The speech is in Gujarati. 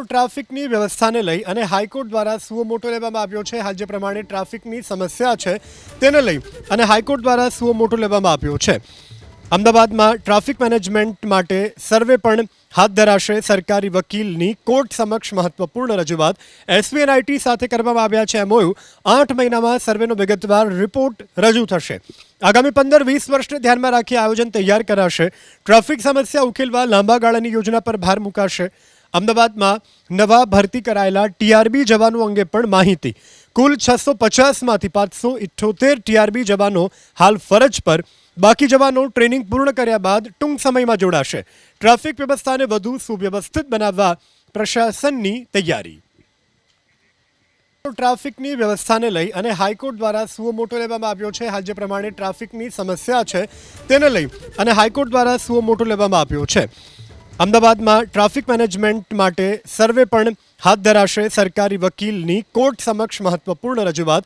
ટ્રાફિકની વ્યવસ્થાને લઈ અને હાઈકોર્ટ દ્વારા સુઓ મોટો લેવામાં આવ્યો છે. હાલ જે પ્રમાણે ટ્રાફિકની સમસ્યા છે તેને લઈ અને હાઈકોર્ટ દ્વારા સુઓ મોટો લેવામાં આવ્યો છે. અમદાવાદમાં ટ્રાફિક મેનેજમેન્ટ માટે સર્વે પણ હાથ ધરાશે. સરકારી વકીલની કોર્ટ સમક્ષ મહત્વપૂર્ણ રજૂઆત એસવીએનઆઈટી સાથે કરવામાં આવ્યા છે. એમઓયુ 8 મહિનામાં સર્વેનો વિગતવાર રિપોર્ટ રજૂ થશે. આગામી 15-20 વર્ષને ધ્યાનમાં રાખી આયોજન તૈયાર કરાશે. ટ્રાફિક સમસ્યા ઉકેલવા લાંબા ગાળાની યોજના પર ભાર મૂકાશે. અમદાવાદમાં નવા ભરતી કરાયેલા ટીઆરબી જવાનો અંગે પણ માહિતી. કુલ 650માંથી 578 ટીઆરબી જવાનો હાલ ફરજ પર. બાકી જવાનો ટ્રેનિંગ પૂર્ણ કર્યા બાદ ટૂંક સમયમાં જોડાશે. ટ્રાફિક વ્યવસ્થાને વધુ સુવ્યવસ્થિત બનાવવા પ્રશાસનની તૈયારી. ટ્રાફિકની વ્યવસ્થાને લઈ અને હાઈકોર્ટ દ્વારા સુઓ મોટો લેવામાં આવ્યો છે. હાલ જે પ્રમાણે ટ્રાફિકની સમસ્યા છે તેને લઈ અને હાઈકોર્ટ દ્વારા સુઓ મોટો લેવામાં આવ્યો છે. અમદાવાદમાં ટ્રાફિક મેનેજમેન્ટ માટે સર્વે પણ હાથ ધરાશે. સરકારી વકીલની કોર્ટ સમક્ષ મહત્વપૂર્ણ રજૂઆત